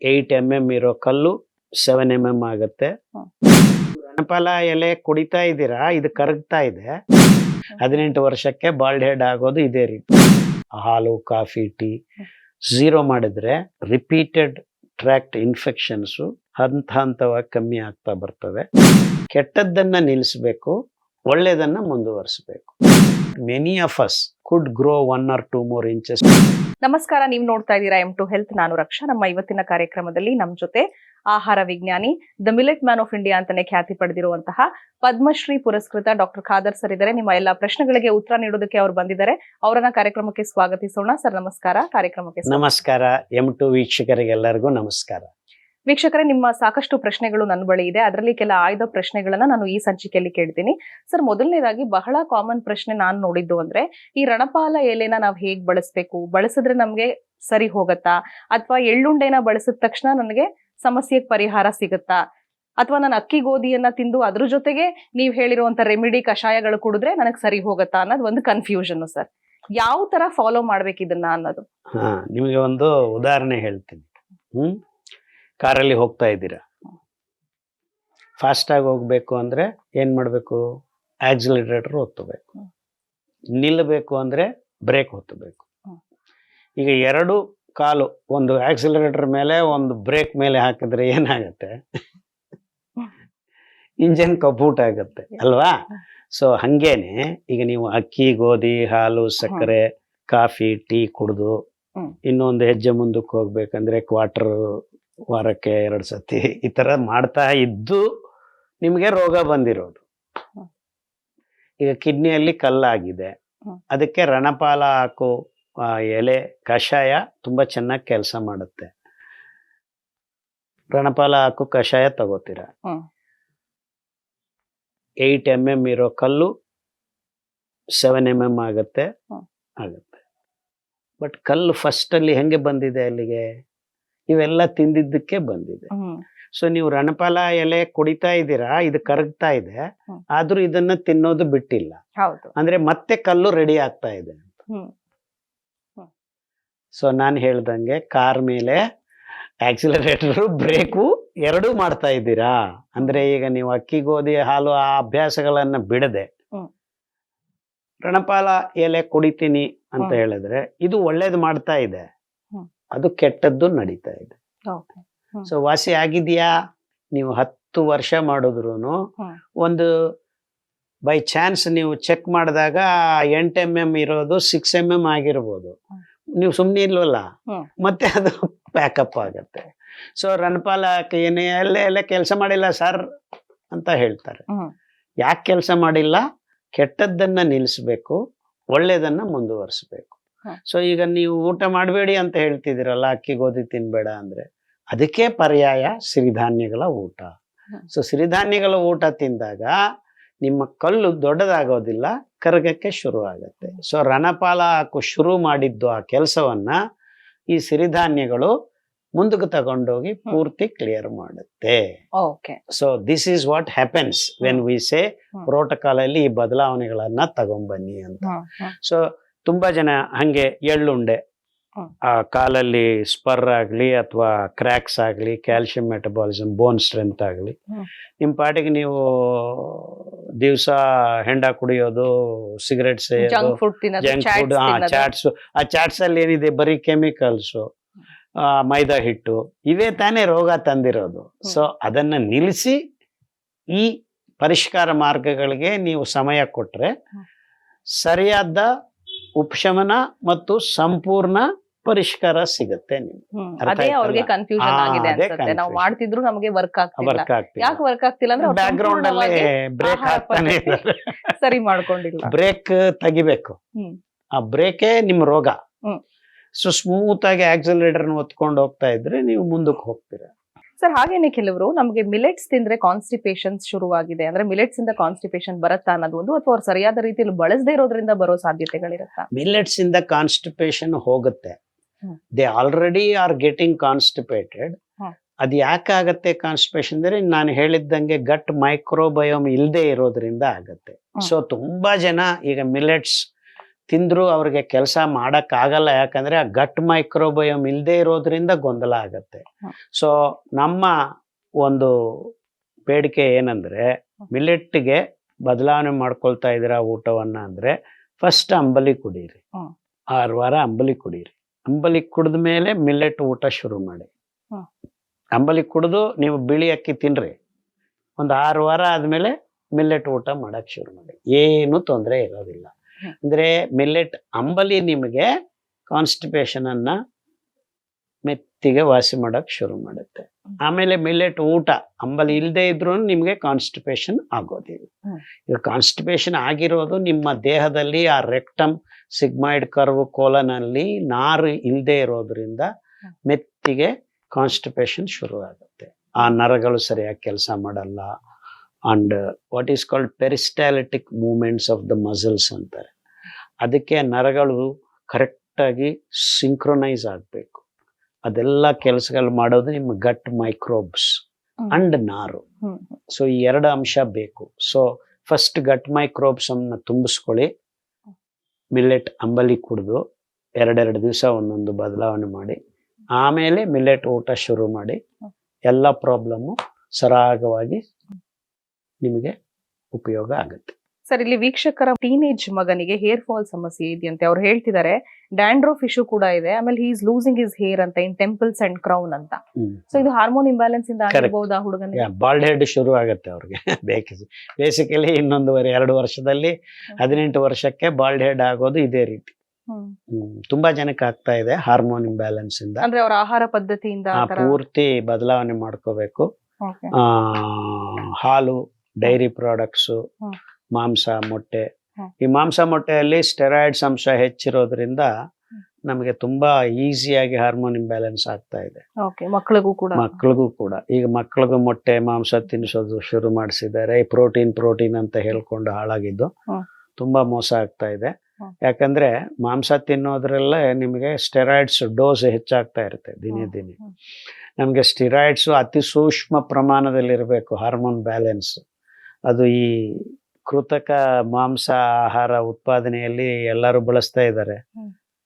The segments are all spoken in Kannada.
8 mm ಇರೋ ಕಲ್ಲು 7 mm ಆಗುತ್ತೆ. ರಣಪಾಲ ಎಲೆ ಕುಡಿತಾ ಇದ್ದೀರಾ, ಇದು ಕರಗ್ತಾ ಇದೆ. 18 ವರ್ಷಕ್ಕೆ ಬಾಲ್ಡ್ ಹೆಡ್ ಆಗೋದು ಇದೇ ರೀತಿ. ಹಾಲು, ಕಾಫಿ, ಟೀ 0 ಮಾಡಿದ್ರೆ ರಿಪೀಟೆಡ್ ಟ್ರ್ಯಾಕ್ಟ್ ಇನ್ಫೆಕ್ಷನ್ಸು ಹಂತವಾಗಿ ಕಮ್ಮಿ ಆಗ್ತಾ ಬರ್ತವೆ. ಕೆಟ್ಟದ್ದನ್ನ ನಿಲ್ಲಿಸಬೇಕು, ಒಳ್ಳೆಯದನ್ನ ಮುಂದುವರಿಸಬೇಕು. Many of us could grow 1 or 2 more inches. ನಮಸ್ಕಾರ, ನೀವು ನೋಡ್ತಾ ಇದ್ದೀರಾ M2 ಹೆಲ್ತ್. ನಾನು ರಕ್ಷಾ. ನಮ್ಮ ಇವತ್ತಿನ ಕಾರ್ಯಕ್ರಮದಲ್ಲಿ ನಮ್ಮ ಜೊತೆ ಆಹಾರ ವಿಜ್ಞಾನಿ, the millet man of India ಅಂತಾನೆ ಖ್ಯಾತಿ ಪಡೆದಿರುವಂತಹ ಪದ್ಮಶ್ರೀ ಪುರಸ್ಕೃತ ಡಾಕ್ಟರ್ ಖಾದರ್ ಸರ್ ಇದ್ದಾರೆ. ನಿಮ್ಮ ಎಲ್ಲಾ ಪ್ರಶ್ನೆಗಳಿಗೆ ಉತ್ತರ ನೀಡೋದಕ್ಕೆ ಅವರು ಬಂದಿದ್ದಾರೆ. ಅವರನ್ನ ಕಾರ್ಯಕ್ರಮಕ್ಕೆ ಸ್ವಾಗತಿಸೋಣ. ಸರ್ ನಮಸ್ಕಾರ. ಕಾರ್ಯಕ್ರಮಕ್ಕೆ ನಮಸ್ಕಾರ. M2 ವೀಕ್ಷಕರಿಗೆಲ್ಲರಿಗೂ ನಮಸ್ಕಾರ. ವೀಕ್ಷಕರೇ, ನಿಮ್ಮ ಸಾಕಷ್ಟು ಪ್ರಶ್ನೆಗಳು ನನ್ನ ಬಳಿ ಇದೆ. ಅದರಲ್ಲಿ ಕೆಲ ಆಯ್ದ ಪ್ರಶ್ನೆಗಳನ್ನ ನಾನು ಈ ಸಂಚಿಕೆಯಲ್ಲಿ ಕೇಳ್ತೀನಿ. ಸರ್, ಮೊದಲನೇದಾಗಿ ಬಹಳ ಕಾಮನ್ ಪ್ರಶ್ನೆ ನಾನು ನೋಡಿದ್ದು ಅಂದ್ರೆ, ಈ ರಣಪಾಲ ಎಲೆನ ನಾವು ಹೇಗ್ ಬಳಸಬೇಕು, ಬಳಸಿದ್ರೆ ನಮ್ಗೆ ಸರಿ ಹೋಗತ್ತಾ, ಅಥವಾ ಎಳ್ಳುಂಡೆನ ಬಳಸಿದ ತಕ್ಷಣ ನನಗೆ ಸಮಸ್ಯೆಗೆ ಪರಿಹಾರ ಸಿಗುತ್ತಾ, ಅಥವಾ ನಾನು ಅಕ್ಕಿ ಗೋಧಿಯನ್ನ ತಿಂದು ಅದ್ರ ಜೊತೆಗೆ ನೀವು ಹೇಳಿರುವಂತ ರೆಮಿಡಿ ಕಷಾಯಗಳು ಕುಡಿದ್ರೆ ನನಗೆ ಸರಿ ಹೋಗತ್ತಾ ಅನ್ನೋದು ಒಂದು ಕನ್ಫ್ಯೂಷನ್. ಸರ್, ಯಾವ ತರ ಫಾಲೋ ಮಾಡ್ಬೇಕು ಇದನ್ನ ಅನ್ನೋದು? ನಿಮಗೆ ಒಂದು ಉದಾಹರಣೆ ಹೇಳ್ತೀನಿ. ಕಾರಲ್ಲಿ ಹೋಗ್ತಾ ಇದ್ದೀರಾ, ಫಾಸ್ಟ್ ಆಗಿ ಹೋಗ್ಬೇಕು ಅಂದ್ರೆ ಏನ್ ಮಾಡ್ಬೇಕು? ಆಕ್ಸಿಲರೇಟರ್ ಒತ್ತಬೇಕು. ನಿಲ್ಲಬೇಕು ಅಂದ್ರೆ ಬ್ರೇಕ್ ಒತ್ತಬೇಕು. ಈಗ ಎರಡು ಕಾಲು ಒಂದು ಆಕ್ಸಿಲರೇಟರ್ ಮೇಲೆ ಒಂದು ಬ್ರೇಕ್ ಮೇಲೆ ಹಾಕಿದ್ರೆ ಏನಾಗತ್ತೆ? ಇಂಜನ್ ಕಪೂಟ್ ಆಗತ್ತೆ ಅಲ್ವಾ? ಸೊ ಹಂಗೇನೆ ಈಗ ನೀವು ಅಕ್ಕಿ, ಗೋಧಿ, ಹಾಲು, ಸಕ್ಕರೆ, ಕಾಫಿ, ಟೀ ಕುಡಿದು ಇನ್ನೊಂದು ಹೆಜ್ಜೆ ಮುಂದಕ್ಕೆ ಹೋಗ್ಬೇಕಂದ್ರೆ ಕ್ವಾರ್ಟರ್ ವಾರಕ್ಕೆ 2 ಸತಿ ಈ ತರ ಮಾಡ್ತಾ ಇದ್ದು ನಿಮ್ಗೆ ರೋಗ ಬಂದಿರೋದು. ಈಗ ಕಿಡ್ನಿಯಲ್ಲಿ ಕಲ್ಲಾಗಿದೆ, ಅದಕ್ಕೆ ರಣಪಾಲ ಹಾಕೋ ಎಲೆ ಕಷಾಯ ತುಂಬಾ ಚೆನ್ನಾಗಿ ಕೆಲಸ ಮಾಡುತ್ತೆ. ರಣಪಾಲ ಹಾಕೋ ಕಷಾಯ ತಗೋತೀರ. 8 mm ಇರೋ ಕಲ್ಲು 7 mm ಆಗುತ್ತೆ. ಬಟ್ ಕಲ್ಲು ಫಸ್ಟ್ ಅಲ್ಲಿ ಹೆಂಗೆ ಬಂದಿದೆ ಅಲ್ಲಿಗೆ? ಇವೆಲ್ಲ ತಿಂದಿದ್ದಕ್ಕೆ ಬಂದಿದೆ. ಸೊ ನೀವು ರಣಪಾಲ ಎಲೆ ಕುಡಿತಾ ಇದ್ದೀರಾ, ಇದು ಕರಗ್ತಾ ಇದೆ, ಆದ್ರೂ ಇದನ್ನ ತಿನ್ನೋದು ಬಿಟ್ಟಿಲ್ಲ. ಅಂದ್ರೆ ಮತ್ತೆ ಕಲ್ಲು ರೆಡಿ ಆಗ್ತಾ ಇದೆ. ಸೊ ನಾನು ಹೇಳ್ದಂಗೆ ಕಾರ್ ಮೇಲೆ ಆಕ್ಸಿಲರೇಟರ್, ಬ್ರೇಕು ಎರಡೂ ಮಾಡ್ತಾ ಇದ್ದೀರಾ ಅಂದ್ರೆ, ಈಗ ನೀವು ಅಕ್ಕಿ, ಗೋಧಿ, ಹಾಲು ಆ ಅಭ್ಯಾಸಗಳನ್ನ ಬಿಡದೆ ರಣಪಾಲ ಎಲೆ ಕುಡಿತೀನಿ ಅಂತ ಹೇಳಿದ್ರೆ ಇದು ಒಳ್ಳೇದು ಮಾಡ್ತಾ ಇದೆ, ಅದು ಕೆಟ್ಟದ್ದು ನಡೀತಾ ಇದೆ. ಸೊ ವಾಸಿ ಆಗಿದ್ಯಾ? ನೀವು 10 ವರ್ಷ ಮಾಡಿದ್ರು ಒಂದು ಬೈ ಚಾನ್ಸ್ ನೀವು ಚೆಕ್ ಮಾಡಿದಾಗ 8 mm ಇರೋದು 6 mm ಆಗಿರ್ಬೋದು. ನೀವು ಸುಮ್ಮನೆ ಇಲ್ವಲ್ಲ, ಮತ್ತೆ ಅದು ಪ್ಯಾಕಪ್ ಆಗತ್ತೆ. ಸೊ ರಣಪಾಲ ಏನೇ ಎಲ್ಲ ಕೆಲಸ ಮಾಡಿಲ್ಲ ಸರ್ ಅಂತ ಹೇಳ್ತಾರೆ. ಯಾಕೆ ಕೆಲಸ ಮಾಡಿಲ್ಲ? ಕೆಟ್ಟದ್ದನ್ನ ನಿಲ್ಲಿಸ್ಬೇಕು, ಒಳ್ಳೇದನ್ನ ಮುಂದುವರಿಸ್ಬೇಕು. ಸೊ ಈಗ ನೀವು ಊಟ ಮಾಡಬೇಡಿ ಅಂತ ಹೇಳ್ತಿದ್ದೀರಲ್ಲ, ಅಕ್ಕಿ ಗೋಧಿ ತಿನ್ಬೇಡ ಅಂದ್ರೆ, ಅದಕ್ಕೆ ಪರ್ಯಾಯ ಸಿರಿಧಾನ್ಯಗಳ ಊಟ. ಸೊ ಸಿರಿಧಾನ್ಯಗಳ ಊಟ ತಿಂದಾಗ ನಿಮ್ಮ ಕಲ್ಲು ದೊಡ್ಡದಾಗೋದಿಲ್ಲ, ಕರಗಕ್ಕೆ ಶುರು ಆಗತ್ತೆ. ಸೊ ರಣಪಾಲ ಹಾಕು ಶುರು ಮಾಡಿದ್ದು ಆ ಕೆಲಸವನ್ನ ಈ ಸಿರಿಧಾನ್ಯಗಳು ಮುಂದಕ್ಕೆ ತಗೊಂಡೋಗಿ ಪೂರ್ತಿ ಕ್ಲಿಯರ್ ಮಾಡುತ್ತೆ. So this is what happens when we say protocol ಅಲ್ಲಿ ಈ ಬದಲಾವಣೆಗಳನ್ನ ತಗೊಂಡ್ಬನ್ನಿ ಅಂತ. ಸೊ ತುಂಬಾ ಜನ ಹಂಗೆ ಎಳ್ಳುಂಡೆ, ಆ ಕಾಲಲ್ಲಿ ಸ್ಪರ್ ಆಗ್ಲಿ ಅಥವಾ ಕ್ರ್ಯಾಕ್ಸ್ ಆಗ್ಲಿ, ಕ್ಯಾಲ್ಸಿಯಂ ಮೆಟಬಾಲಿಸಮ್, ಬೋನ್ ಸ್ಟ್ರೆಂತ್ ಆಗ್ಲಿ, ನಿಮ್ ಪಾಟಿಗೆ ನೀವು ದಿವಸ ಹೆಂಡ ಕುಡಿಯೋದು, ಸಿಗರೇಟ್ ಸೇಯೋದು, ಜಂಕ್ ಫುಡ್, ಚಾಟ್ಸ್, ಆ ಚಾಟ್ಸ್ ಅಲ್ಲಿ ಏನಿದೆ? ಬರೀ ಕೆಮಿಕಲ್ಸ್, ಮೈದಾ ಹಿಟ್ಟು, ಇವೇ ತಾನೇ ರೋಗ ತಂದಿರೋದು. ಸೊ ಅದನ್ನ ನಿಲ್ಲಿಸಿ ಈ ಪರಿಷ್ಕಾರ ಮಾರ್ಗಗಳಿಗೆ ನೀವು ಸಮಯ ಕೊಟ್ರೆ ಸರಿಯಾದ ಉಪಶಮನ ಮತ್ತು ಸಂಪೂರ್ಣ ಪರಿಷ್ಕಾರ ಸಿಗುತ್ತೆ. ಅದೇ ಅವ್ರಿಗೆ ಕನ್ಫ್ಯೂಷನ್ ಆಗಿದೆ ಅನ್ಸುತ್ತೆ. ನಾವು ಮಾಡ್ತಿದ್ರು ನಮಗೆ ವರ್ಕ್ ಆಗ್ತಿಲ್ಲ. ಯಾಕೆ ವರ್ಕ್ ಆಗ್ತಿಲ್ಲ ಅಂದ್ರೆ ಬ್ಯಾಕ್ ಗ್ರೌಂಡ್ ಅಲ್ಲೇ ಬ್ರೇಕ್ ಹಾಕ್ತಾನೆ ಇದ್ದಾರೆ. ಸರಿ ಮಾಡ್ಕೊಂಡಿಲ್ಲ. ಬ್ರೇಕ್ ತೆಗಿಬೇಕು. ಆ ಬ್ರೇಕೇ ನಿಮ್ ರೋಗ. ಸೊ ಸ್ಮೂತ್ ಆಗಿ ಆಕ್ಸಿಲರೇಟರ್ ಒತ್ಕೊಂಡು ಹೋಗ್ತಾ ಇದ್ರೆ ನೀವು ಮುಂದಕ್ಕೆ ಹೋಗ್ತೀರಾ. ಸರ್, ಹಾಗೇನೆ ಕೆಲವರು ನಮಗೆ ಮಿಲೆಟ್ಸ್ ತಿಂದ್ರೆ ಕಾನ್ಸ್ಟಿಪೇಷನ್ ಶುರುವಾಗಿದೆ ಅಂದ್ರೆ ಮಿಲೆಟ್ಸ್ ಇಂದ ಕಾನ್ಸ್ಟಿಪೇಷನ್ ಬರುತ್ತಾ ಅನ್ನೋದು ಒಂದು, ಅಥವಾ ಅವ್ರು ಸರಿಯಾದ ರೀತಿಯಲ್ಲಿ ಬಳಸದೇ ಇರೋದ್ರಿಂದ ಬರೋ ಸಾಧ್ಯತೆಗಳಿರುತ್ತಾ? ಮಿಲೆಟ್ಸ್ ಇಂದ ಕಾನ್ಸ್ಟಿಪೇಷನ್ ಹೋಗುತ್ತೆ. They already are getting constipated. ಅದು ಯಾಕಾಗತ್ತೆ ಕಾನ್ಸ್ಟಿಪೇಷನ್ ಅಂದ್ರೆ, ನಾನು ಹೇಳಿದ್ದಂಗೆ ಗಟ್ ಮೈಕ್ರೋಬಯೋಮ್ ಇಲ್ಲದೆ ಇರೋದ್ರಿಂದ ಆಗತ್ತೆ. ಸೊ ತುಂಬಾ ಜನ ಈಗ ಮಿಲೆಟ್ಸ್ ತಿಂದ್ರು ಅವ್ರಿಗೆ ಕೆಲಸ ಆಗಲ್ಲ, ಯಾಕಂದ್ರೆ ಆ ಗಟ್ ಮೈಕ್ರೋಬಯೋಮ್ ಇಲ್ಲದೆ ಇರೋದ್ರಿಂದ ಗೊಂದಲ ಆಗತ್ತೆ. ಸೊ ನಮ್ಮ ಒಂದು ಬೇಡಿಕೆ ಏನಂದ್ರೆ, ಮಿಲೆಟ್ಗೆ ಬದಲಾವಣೆ ಮಾಡ್ಕೊಳ್ತಾ ಇದ್ದೀರಾ ಊಟವನ್ನ ಅಂದ್ರೆ ಫಸ್ಟ್ ಅಂಬಲಿ ಕುಡೀರಿ, 6 ವಾರ ಅಂಬಲಿ ಕುಡೀರಿ. ಅಂಬಲಿ ಕುಡಿದ ಮೇಲೆ ಮಿಲೆಟ್ ಊಟ ಶುರು ಮಾಡಿ. ಅಂಬಲಿ ಕುಡಿದು ನೀವು ಬಿಳಿ ಅಕ್ಕಿ ತಿನ್ರಿ, ಒಂದು 6 ವಾರ ಆದ್ಮೇಲೆ ಮಿಲ್ಲೆಟ್ ಊಟ ಮಾಡಕ್ ಶುರು ಮಾಡಿ. ಏನು ತೊಂದರೆ ಇರೋದಿಲ್ಲ. ಅಂದ್ರೆ ಮಿಲ್ಲೆಟ್ ಅಂಬಲಿ ನಿಮಗೆ ಕಾನ್ಸ್ಟಿಪೇಷನ್ ಅನ್ನ ಮೆತ್ತಿಗೆ ವಾಸಿ ಮಾಡಕ್ ಶುರು ಮಾಡುತ್ತೆ. ಆಮೇಲೆ ಮಿಲ್ಲೆಟ್ ಊಟ ಅಂಬಲಿ ಇಲ್ಲದೆ ಇದ್ರೂ ನಿಮ್ಗೆ ಕಾನ್ಸ್ಟಿಪೇಷನ್ ಆಗೋದಿಲ್ಲ. ಈಗ ಕಾನ್ಸ್ಟಿಪೇಷನ್ ಆಗಿರೋದು ನಿಮ್ಮ ದೇಹದಲ್ಲಿ ಆ ರೆಕ್ಟಮ್, ಸಿಗ್ಮಾಯ್ಡ್ ಕರ್ವ್, ಕೋಲನ್ ಅಲ್ಲಿ ನಾರು ಇಲ್ಲದೆ ಇರೋದ್ರಿಂದ ಮೆತ್ತಿಗೆ ಕಾನ್ಸ್ಟಿಪೇಷನ್ ಶುರು ಆಗುತ್ತೆ. ಆ ನರಗಳು ಸರಿಯಾಗಿ ಕೆಲಸ ಮಾಡಲ್ಲ. And what is called peristaltic movements of the muscles ಅಂತಾರೆ. ಅದಕ್ಕೆ ನರಗಳು ಕರೆಕ್ಟಾಗಿ ಸಿಂಕ್ರೊನೈಸ್ ಆಗಬೇಕು. ಅದೆಲ್ಲ ಕೆಲಸಗಳು ಮಾಡೋದು ನಿಮ್ಮ ಗಟ್ ಮೈಕ್ರೋಬ್ಸ್ ಅಂಡ್ ನಾರು. ಸೊ ಈ 2 ಅಂಶ ಬೇಕು. ಸೊ ಫಸ್ಟ್ ಗಟ್ ಮೈಕ್ರೋಬ್ಸ್ ಅನ್ನ ತುಂಬಿಸ್ಕೊಳ್ಳಿ. ಮಿಲ್ಲೆಟ್ ಅಂಬಲಿ ಕುಡಿದು 2 ದಿವಸ ಒಂದೊಂದು ಬದಲಾವಣೆ ಮಾಡಿ, ಆಮೇಲೆ ಮಿಲ್ಲೆಟ್ ಊಟ ಶುರು ಮಾಡಿ. ಎಲ್ಲ ಪ್ರಾಬ್ಲಮ್ಮು ಸರಾಗವಾಗಿ ನಿಮಗೆ ಉಪಯೋಗ ಆಗುತ್ತೆ. ಸರ್, ಇಲ್ಲಿ ವೀಕ್ಷಕರ ಟೀನೇಜ್ ಮಗನಿಗೆ ಹೇರ್ ಫಾಲ್ ಸಮಸ್ಯೆ ಇದೆಯಂತೆ. ಅವ್ರು ಹೇಳ್ತಿದ್ದಾರೆ ಡ್ಯಾಂಡ್ರೋಫ್ ಇಶ್ಯೂ ಕೂಡ ಇದೆ, ಆಮೇಲೆ he is losing his hair ಅಂತ ಇನ್ ಟೆಂಪಲ್ಸ್ ಅಂಡ್ ಕ್ರೌನ್ ಅಂತ. ಸೊ ಇದು ಹಾರ್ಮೋನ್ ಇಂಬ್ಯಾಲೆನ್ಸ್ ಇಂದ ಆಗಿರಬಹುದಾ ಹುಡುಗನಿಗೆ? ಬಾಲ್ಡ್ ಹೆಡ್ ಶುರು ಆಗುತ್ತೆ ಅವ್ರಿಗೆ. ಬೇಸಿಕಲಿ 1.5-2 ವರ್ಷದಲ್ಲಿ 18 ವರ್ಷಕ್ಕೆ ಬಾಲ್ಡ್ ಹೆಡ್ ಆಗೋದು ಇದೇ ರೀತಿ. ತುಂಬಾ ಜನಕ್ಕೆ ಆಗ್ತಾ ಇದೆ ಹಾರ್ಮೋನ್ ಇಂಬ್ಯಾಲೆನ್ಸ್ ಇಂದ. ಅಂದ್ರೆ ಅವರ ಆಹಾರ ಪದ್ಧತಿಯಿಂದ ಪೂರ್ತಿ ಬದಲಾವಣೆ ಮಾಡ್ಕೋಬೇಕು. ಹಾಲು, ಡೈರಿ ಪ್ರಾಡಕ್ಟ್ಸ್, ಮಾಂಸ, ಮೊಟ್ಟೆ. ಈ ಮಾಂಸ ಮೊಟ್ಟೆಯಲ್ಲಿ ಸ್ಟೆರಾಯ್ಡ್ಸ್ ಅಂಶ ಹೆಚ್ಚಿರೋದ್ರಿಂದ ನಮಗೆ ತುಂಬಾ ಈಸಿಯಾಗಿ ಹಾರ್ಮೋನ್ ಇಂಬ್ಯಾಲೆನ್ಸ್ ಆಗ್ತಾ ಇದೆ. ಮಕ್ಕಳಿಗೂ ಕೂಡ ಈಗ ಮಕ್ಕಳಿಗೂ ಮೊಟ್ಟೆ, ಮಾಂಸ ತಿನ್ನಿಸೋದು ಶುರು ಮಾಡಿಸಿದ್ದಾರೆ. ಪ್ರೋಟೀನ್ ಅಂತ ಹೇಳ್ಕೊಂಡು ಹಾಳಾಗಿದ್ದು ತುಂಬಾ ಮೋಸ ಆಗ್ತಾ ಇದೆ. ಯಾಕಂದ್ರೆ ಮಾಂಸ ತಿನ್ನೋದ್ರಲ್ಲೇ ನಿಮಗೆ ಸ್ಟೆರಾಯ್ಡ್ಸ್ ಡೋಸ್ ಹೆಚ್ಚಾಗ್ತಾ ಇರುತ್ತೆ ದಿನೇ. ನಮಗೆ ಸ್ಟೆರಾಯ್ಡ್ಸ್ ಅತಿ ಸೂಕ್ಷ್ಮ ಪ್ರಮಾಣದಲ್ಲಿ ಇರಬೇಕು ಹಾರ್ಮೋನ್ ಬ್ಯಾಲೆನ್ಸ್. ಅದು ಈ ಕೃತಕ ಮಾಂಸ ಆಹಾರ ಉತ್ಪಾದನೆಯಲ್ಲಿ ಎಲ್ಲರೂ ಬಳಸ್ತಾ ಇದ್ದಾರೆ.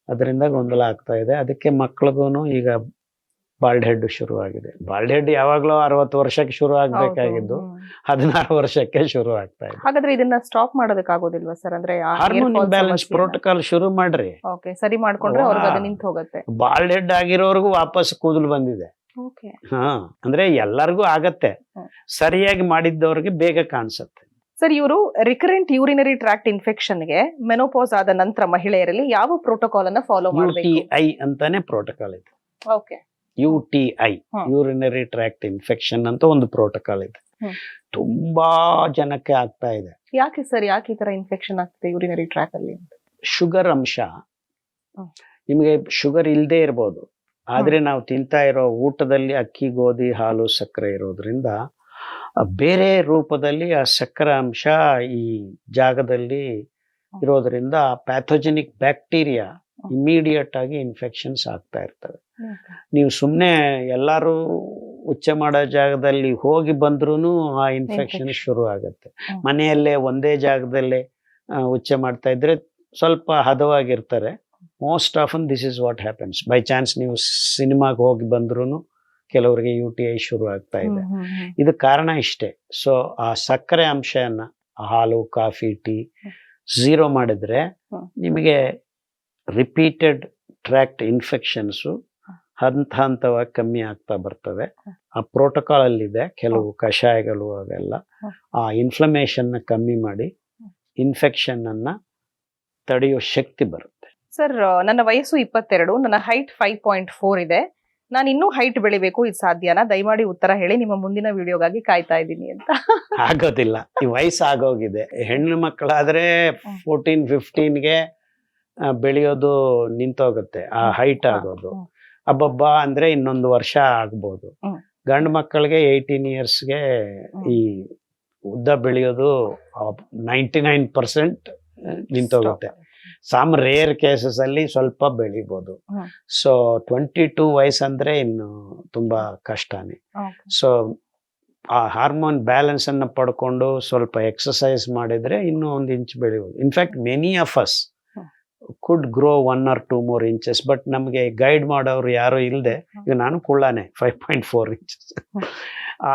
ಅದರಿಂದ ಗೊಂದಲ ಆಗ್ತಾ ಇದೆ. ಅದಕ್ಕೆ ಮಕ್ಳಿಗೂ ಈಗ ಬಾಲ್ಡ್ ಹೆಡ್ ಶುರು ಆಗಿದೆ. ಬಾಲ್ಡ್ ಹೆಡ್ ಯಾವಾಗ್ಲೂ 60 ವರ್ಷಕ್ಕೆ ಶುರು ಆಗ್ಬೇಕಾಗಿದ್ದು 16 ವರ್ಷಕ್ಕೆ ಶುರು ಆಗ್ತಾ ಇದೆ. ಹಾಗಾದ್ರೆ ಇದನ್ನ ಸ್ಟಾಪ್ ಮಾಡೋದಕ್ಕಾಗೋದಿಲ್ವಾ ಸರ್? ಅಂದ್ರೆ ಹಾರ್ಮೋನ್ ಇಂಬ್ಯಾಲೆನ್ಸ್ ಪ್ರೋಟೋಕಾಲ್ ಶುರು ಮಾಡ್ರಿ. ಸರಿ ಮಾಡ್ಕೊಂಡ್ರೆ ಅವ್ರಿಗೆ ಅದು ನಿಂತು ಹೋಗುತ್ತೆ. ಬಾಲ್ಡ್ ಹೆಡ್ ಆಗಿರೋರ್ಗು ವಾಪಸ್ ಕೂದಲು ಬಂದಿದೆ. ಅಂದ್ರೆ ಎಲ್ಲರಿಗೂ ಆಗತ್ತೆ. ಸರಿಯಾಗಿ ಮಾಡಿದ್ದವ್ರಿಗೆ ಬೇಗ ಕಾಣಿಸುತ್ತೆ. ಸರ್, ಇವರು ರಿಕರೆಂಟ್ ಯೂರಿನರಿ ಟ್ರಾಕ್ಟ್ ಇನ್ಫೆಕ್ಷನ್ಗೆ ಮೆನೋಪಾಸ್ ಆದ ನಂತರ ಮಹಿಳೆಯರಲ್ಲಿ ಯಾವ ಪ್ರೋಟೋಕಾಲ್ ಅನ್ನ ಫಾಲೋ ಮಾಡಬೇಕು? UTI ಅಂತಾನೆ ಪ್ರೋಟೋಕಾಲ್ ಇದೆ. UTI, ಯೂರಿನರಿ ಟ್ರಾಕ್ಟ್ ಇನ್ಫೆಕ್ಷನ್ ಅಂತ ಒಂದು ಪ್ರೋಟೋಕಾಲ್ ಇದೆ. ತುಂಬಾ ಜನಕ್ಕೆ ಆಗ್ತಾ ಇದೆ. ಯಾಕೆ ಸರ್, ಯಾಕೆ ಈ ತರ ಇನ್ಫೆಕ್ಷನ್ ಆಗ್ತದೆ ಯೂರಿನರಿ ಟ್ರಾಕ್ ಅಲ್ಲಿ? ಶುಗರ್ ಅಂಶ. ನಿಮಗೆ ಶುಗರ್ ಇಲ್ಲದೆ ಇರ್ಬೋದು, ಆದ್ರೆ ನಾವು ತಿಂತಾ ಇರೋ ಊಟದಲ್ಲಿ ಅಕ್ಕಿ, ಗೋಧಿ, ಹಾಲು, ಸಕ್ಕರೆ ಇರೋದ್ರಿಂದ ಬೇರೆ ರೂಪದಲ್ಲಿ ಆ ಸಕ್ಕರೆ ಅಂಶ ಈ ಜಾಗದಲ್ಲಿ ಇರೋದ್ರಿಂದ ಪ್ಯಾಥೋಜೆನಿಕ್ ಬ್ಯಾಕ್ಟೀರಿಯಾ ಇಮಿಡಿಯೇಟ್ ಆಗಿ ಇನ್ಫೆಕ್ಷನ್ಸ್ ಆಗ್ತಾ ಇರ್ತವೆ. ನೀವು ಸುಮ್ಮನೆ ಎಲ್ಲರೂ ಉಚ್ಚೆ ಮಾಡೋ ಜಾಗದಲ್ಲಿ ಹೋಗಿ ಬಂದ್ರೂ ಆ ಇನ್ಫೆಕ್ಷನ್ ಶುರು ಆಗುತ್ತೆ. ಮನೆಯಲ್ಲೇ ಒಂದೇ ಜಾಗದಲ್ಲೇ ಉಚ್ಚೆ ಮಾಡ್ತಾ ಇದ್ರೆ ಸ್ವಲ್ಪ ಹದವಾಗಿರ್ತಾರೆ. Most often this is what happens. By chance ನೀವು ಸಿನಿಮಾಗೆ ಹೋಗಿ ಬಂದ್ರೂ ಕೆಲವರಿಗೆ UTI ಶುರು ಆಗ್ತಾ ಇದೆ. ಇದು ಕಾರಣ ಇಷ್ಟೇ. ಸೊ ಆ ಸಕ್ಕರೆ ಅಂಶನ ಹಾಲು, ಕಾಫಿ, ಟೀ 0 ಮಾಡಿದ್ರೆ ನಿಮಗೆ ರಿಪೀಟೆಡ್ ಟ್ರಾಕ್ಟ್ ಇನ್ಫೆಕ್ಷನ್ಸು ಹಂತವಾಗಿ ಕಮ್ಮಿ ಆಗ್ತಾ ಬರ್ತವೆ. ಆ ಪ್ರೋಟೋಕಾಲ್ ಅಲ್ಲಿದೆ ಕೆಲವು ಕಷಾಯಗಳು, ಅವೆಲ್ಲ ಆ ಇನ್ಫ್ಲಮೇಷನ್ ಕಮ್ಮಿ ಮಾಡಿ ಇನ್ಫೆಕ್ಷನ್ ಅನ್ನ ತಡೆಯೋ ಶಕ್ತಿ ಬರುತ್ತೆ. ಸರ್, ನನ್ನ ವಯಸ್ಸು 22, ನನ್ನ ಹೈಟ್ 5.4 ಇದೆ. ನಾನು ಇನ್ನೂ ಹೈಟ್ ಬೆಳಿಬೇಕು, ಇದು ಸಾಧ್ಯನಾ? ದಯಮಾಡಿ ಉತ್ತರ ಹೇಳಿ. ನಿಮ್ಮ ಮುಂದಿನ ವಿಡಿಯೋಗಾಗಿ ಕಾಯ್ತಾ ಇದ್ದೀನಿ ಅಂತ. ಆಗೋದಿಲ್ಲ, ಈ ವಯಸ್ಸು ಆಗೋಗಿದೆ. ಹೆಣ್ಣು ಮಕ್ಕಳಾದ್ರೆ 14-15ಗೆ ಬೆಳೆಯೋದು ನಿಂತೋಗುತ್ತೆ, ಆ ಹೈಟ್ ಆಗೋದು. ಅಬ್ಬಬ್ಬಾ ಅಂದ್ರೆ ಇನ್ನೊಂದು ವರ್ಷ ಆಗ್ಬೋದು. ಗಂಡು ಮಕ್ಕಳಿಗೆ 18 ಇಯರ್ಸ್ಗೆ ಈ ಉದ್ದ ಬೆಳೆಯೋದು 99% ನಿಂತೋಗುತ್ತೆ. ಸಮ್ ರೇರ್ ಕೇಸಸ್ ಅಲ್ಲಿ ಸ್ವಲ್ಪ ಬೆಳಿಬೋದು. ಸೊ 22 ವಯಸ್ಸಂದ್ರೆ ಇನ್ನು ತುಂಬಾ ಕಷ್ಟನೇ. ಸೊ ಆ ಹಾರ್ಮೋನ್ ಬ್ಯಾಲೆನ್ಸ್ ಅನ್ನ ಪಡ್ಕೊಂಡು ಸ್ವಲ್ಪ ಎಕ್ಸಸೈಸ್ ಮಾಡಿದ್ರೆ ಇನ್ನೂ 1 ಇಂಚ್ ಬೆಳಿಬೋದು. In fact many of us could grow 1 or 2 more inches, but ನಮಗೆ ಗೈಡ್ ಮಾಡೋರು ಯಾರು ಇಲ್ಲದೆ, ಈಗ ನಾನು ಕುಳ್ಳಾನೆ 5.4 inches.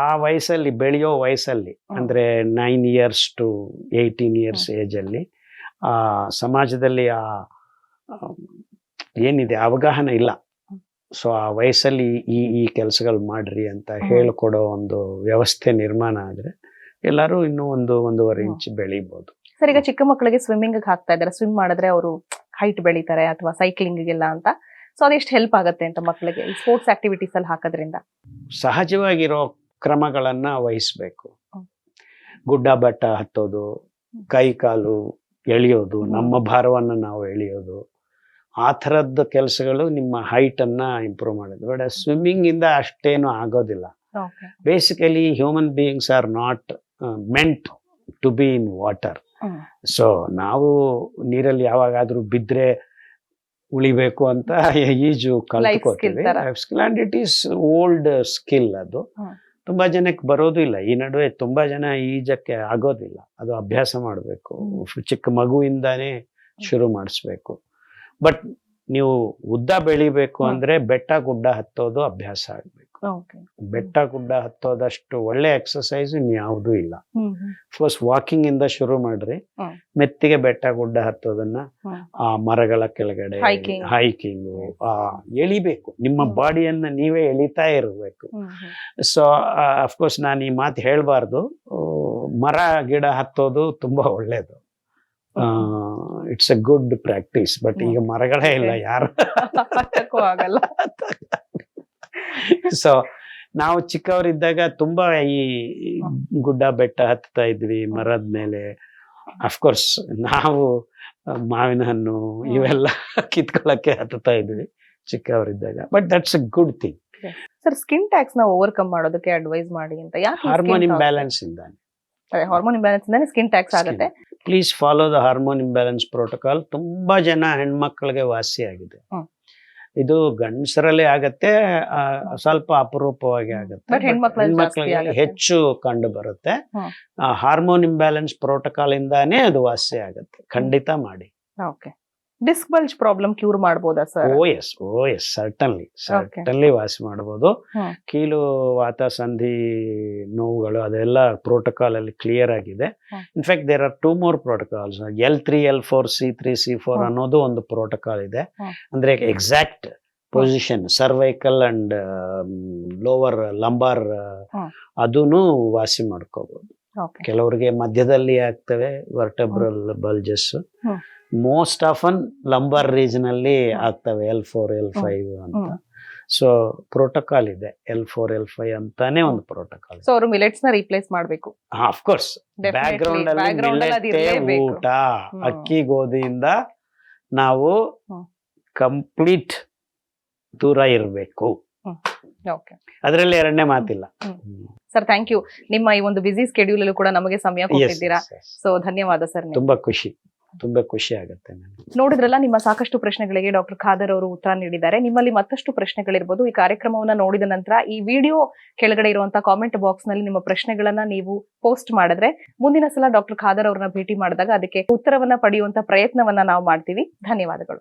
ಆ ವಯಸ್ಸಲ್ಲಿ, ಬೆಳೆಯೋ ವಯಸ್ಸಲ್ಲಿ, ಅಂದರೆ 9 years to 18 years ಏಜಲ್ಲಿ ಸಮಾಜದಲ್ಲಿ ಏನಿದೆ ಅವಗಾಹನ ಇಲ್ಲ. ಸೊ ಆ ವಯಸ್ಸಲ್ಲಿ ಈ ಕೆಲಸಗಳು ಮಾಡ್ರಿ ಅಂತ ಹೇಳ್ಕೊಡೋ ಒಂದು ವ್ಯವಸ್ಥೆ ನಿರ್ಮಾಣ ಆದ್ರೆ ಎಲ್ಲರೂ ಇನ್ನೂ 1-1.5 ಇಂಚ್ ಬೆಳಿಬಹುದು. ಸರ್, ಈಗ ಚಿಕ್ಕ ಮಕ್ಕಳಿಗೆ ಸ್ವಿಮ್ಮಿಂಗ್ ಹಾಕ್ತಾ ಇದ್ದಾರೆ, ಸ್ವಿಮ್ ಮಾಡಿದ್ರೆ ಅವರು ಹೈಟ್ ಬೆಳಿತಾರೆ, ಅಥವಾ ಸೈಕ್ಲಿಂಗ್ಗೆಲ್ಲ ಅಂತ. ಸೊ ಅದೆಷ್ಟು ಹೆಲ್ಪ್ ಆಗುತ್ತೆ ಅಂತ ಮಕ್ಕಳಿಗೆ ಈ ಸ್ಪೋರ್ಟ್ಸ್ ಆಕ್ಟಿವಿಟೀಸ್ ಅಲ್ಲಿ ಹಾಕೋದ್ರಿಂದ? ಸಹಜವಾಗಿರೋ ಕ್ರಮಗಳನ್ನ ವಹಿಸ್ಬೇಕು. ಗುಡ್ಡ ಬೆಟ್ಟ ಹತ್ತೋದು, ಕೈ ಕಾಲು ಎಳೆಯೋದು, ನಮ್ಮ ಭಾರವನ್ನು ನಾವು ಎಳೆಯೋದು, ಆ ಥರದ್ದು ಕೆಲಸಗಳು ನಿಮ್ಮ ಹೈಟ್ ಅನ್ನ ಇಂಪ್ರೂವ್ ಮಾಡೋದು. ಬಟ್ ಸ್ವಿಮ್ಮಿಂಗ್ ಇಂದ ಅಷ್ಟೇನು ಆಗೋದಿಲ್ಲ. Basically human beings are not meant to be in water. So ನಾವು ನೀರಲ್ಲಿ ಯಾವಾಗಾದ್ರೂ ಬಿದ್ರೆ ಉಳಿಬೇಕು ಅಂತ ಈಜು ಕಲ್ತ್ಕೋತೀವಿ. And it is old skill. ಅದು ತುಂಬಾ ಜನಕ್ಕೆ ಬರೋದು ಇಲ್ಲ. ಈ ನಡುವೆ ತುಂಬಾ ಜನ ಈಜಕ್ಕೆ ಆಗೋದಿಲ್ಲ. ಅದು ಅಭ್ಯಾಸ ಮಾಡಬೇಕು, ಚಿಕ್ಕ ಮಗುವಿಂದಾನೇ ಶುರು ಮಾಡಿಸ್ಬೇಕು. ಬಟ್ ನೀವು ಉದ್ದ ಬೆಳಿಬೇಕು ಅಂದ್ರೆ ಬೆಟ್ಟ ಗುಡ್ಡ ಹತ್ತೋದು ಅಭ್ಯಾಸ ಆಗ್ಬೇಕು. ಬೆಟ್ಟ ಗುಡ್ಡ ಹತ್ತೋದಷ್ಟು ಒಳ್ಳೆ ಎಕ್ಸರ್ಸೈಸ್ ಇನ್ಯಾವುದೂ ಇಲ್ಲ. ಫಸ್ಟ್ ವಾಕಿಂಗ್ ಇಂದ ಶುರು ಮಾಡ್ರಿ, ಮೆತ್ತಿಗೆ ಬೆಟ್ಟ ಗುಡ್ಡ ಹತ್ತೋದನ್ನ, ಆ ಮರಗಳ ಕೆಳಗಡೆ ಹೈಕಿಂಗು, ಎಳಿಬೇಕು. ನಿಮ್ಮ ಬಾಡಿಯನ್ನ ನೀವೇ ಎಳಿತಾ ಇರಬೇಕು. ಸೊ ಅಫ್ಕೋರ್ಸ್ ನಾನು ಈ ಮಾತು ಹೇಳ್ಬಾರ್ದು. ಮರ ಗಿಡ ಹತ್ತೋದು ತುಂಬಾ ಒಳ್ಳೇದು. It's A good practice. But ಈಗ ಮರಗಳೇ ಇಲ್ಲ, ಯಾರು ಆಗಲ್ಲ. ಸೊ ನಾವು ಚಿಕ್ಕವರಿದ್ದಾಗ ತುಂಬಾ ಈ ಗುಡ್ಡ ಬೆಟ್ಟ ಹತ್ತಾ ಇದ್ವಿ ಮರದ ಮೇಲೆ. ಅಫ್ಕೋರ್ಸ್ ನಾವು ಮಾವಿನ ಹಣ್ಣು ಇವೆಲ್ಲ ಕಿತ್ಕೊಳ್ಳಕ್ಕೆ ಹತ್ತಾ ಇದ್ವಿ ಚಿಕ್ಕವರಿದ್ದಾಗ. But that's A good thing. Sir, skin tax ನ ಓವರ್ಕಮ್ ಮಾಡೋದಕ್ಕೆ ಅಡ್ವೈಸ್ ಮಾಡಿ ಅಂತ. ಯಾಕೆ? ಹಾರ್ಮೋನ್ ಇಂಬ್ಯಾಲೆನ್ಸ್ ಇಂದಾನೆ. ಹಾರ್ಮೋನ್ ಇಂಬ್ಯಾಲೆನ್ಸ್ ಇಂದಾನೆ ಸ್ಕಿನ್ ಟ್ಯಾಕ್ಸ್ ಆಗುತ್ತೆ. Please follow the hormone imbalance protocol. ತುಂಬಾ ಜನ ಹೆಣ್ಮಕ್ಳಿಗೆ ವಾಸಿ ಆಗಿದೆ. ಇದು ಗಂಡಸರಲ್ಲಿ ಆಗತ್ತೆ, ಸ್ವಲ್ಪ ಅಪರೂಪವಾಗಿ ಆಗುತ್ತೆ. ಹೆಣ್ಮಕ್ಳಿಗೆ ಹೆಚ್ಚು ಕಂಡು ಬರುತ್ತೆ. ಹಾರ್ಮೋನ್ ಇಂಬ್ಯಾಲೆನ್ಸ್ ಪ್ರೋಟೋಕಾಲ್ ಇಂದಾನೇ ಅದು ವಾಸಿ ಆಗುತ್ತೆ. ಖಂಡಿತ ಮಾಡಿ. ಡಿಸ್ಕ್ ಬಲ್ಜ್ ಪ್ರಾಬ್ಲಮ್ ಕ್ಯೂರ್ ಮಾಡಬಹುದಾ ಸರ್? ಓ ಎಸ್ ಸರ್ಟನ್ಲಿ ವಾಸಿ ಮಾಡಬಹುದು. ಕೀಲು ವಾತ ಸಂಧಿ ನೋವುಗಳು ಅದೆಲ್ಲ ಪ್ರೋಟೋಕಾಲ್ ಅಲ್ಲಿ ಕ್ಲಿಯರ್ ಆಗಿದೆ. In fact there are 2 more protocols. L3, L4, C3, C4 ಅನ್ನೋದು ಒಂದು ಪ್ರೋಟೋಕಾಲ್ ಇದೆ. ಅಂದ್ರೆ exact position cervical and lower lumbar ಅದನ್ನು ವಾಸಿ ಮಾಡ್ಕೋಬಹುದು. ಕೆಲವರಿಗೆ ಮಧ್ಯದಲ್ಲಿ ಆಗ್ತವೆ ವರ್ಟೆಬ್ರಲ್ ಬಲ್ಜಸ್. ಮೋಸ್ಟ್ ಆಫನ್ ಲಂಬಾರ್ ರೀಜನ್ ಅಲ್ಲಿ ಆಗ್ತವೆ, L4, L5 ಅಂತ. ಸೊ ಪ್ರೋಟೋಕಾಲ್ ಇದೆ, L4, L5 ಅಂತಾನೆ ಒಂದು ಪ್ರೋಟೋಕಾಲ್. ಸೊ ಅವರು ಮಿಲೆಟ್ಸ್ ನ ರೀಪ್ಲೇಸ್ ಮಾಡಬೇಕು. ಆಫ್ ಕೋರ್ಸ್ ಬ್ಯಾಕ್ ಗ್ರೌಂಡ್ ಅಲ್ಲಿ ಊಟ, ಅಕ್ಕಿ ಗೋಧಿಯಿಂದ ನಾವು ಕಂಪ್ಲೀಟ್ ದೂರ ಇರಬೇಕು. ಅದರಲ್ಲಿ ಎರಡನೇ ಮಾತಿಲ್ಲ. Sir, thank you. ನಿಮ್ಮ ಈ ಒಂದು ಬಿಸಿ ಸ್ಕೆಡ್ಯೂಲ್ ಅಲ್ಲೂ ಕೂಡ ನಮಗೆ ಸಮಯ ಕೊಟ್ಟಿದ್ದೀರಾ. ಸೊ ಧನ್ಯವಾದ ಸರ್. ತುಂಬಾ ಖುಷಿ ಆಗುತ್ತೆ. ನೋಡಿದ್ರಲ್ಲ, ನಿಮ್ಮ ಸಾಕಷ್ಟು ಪ್ರಶ್ನೆಗಳಿಗೆ ಡಾಕ್ಟರ್ ಖಾದರ್ ಅವರು ಉತ್ತರ ನೀಡಿದ್ದಾರೆ. ನಿಮ್ಮಲ್ಲಿ ಮತ್ತಷ್ಟು ಪ್ರಶ್ನೆಗಳಿರ್ಬೋದು. ಈ ಕಾರ್ಯಕ್ರಮವನ್ನ ನೋಡಿದ ನಂತರ ಈ ವಿಡಿಯೋ ಕೆಳಗಡೆ ಇರುವಂತಹ ಕಾಮೆಂಟ್ ಬಾಕ್ಸ್ ನಲ್ಲಿ ನಿಮ್ಮ ಪ್ರಶ್ನೆಗಳನ್ನ ನೀವು ಪೋಸ್ಟ್ ಮಾಡಿದ್ರೆ ಮುಂದಿನ ಸಲ ಡಾಕ್ಟರ್ ಖಾದರ್ ಅವರನ್ನ ಭೇಟಿ ಮಾಡಿದಾಗ ಅದಕ್ಕೆ ಉತ್ತರವನ್ನ ಪಡೆಯುವಂತ ಪ್ರಯತ್ನವನ್ನ ನಾವು ಮಾಡ್ತೀವಿ. ಧನ್ಯವಾದಗಳು.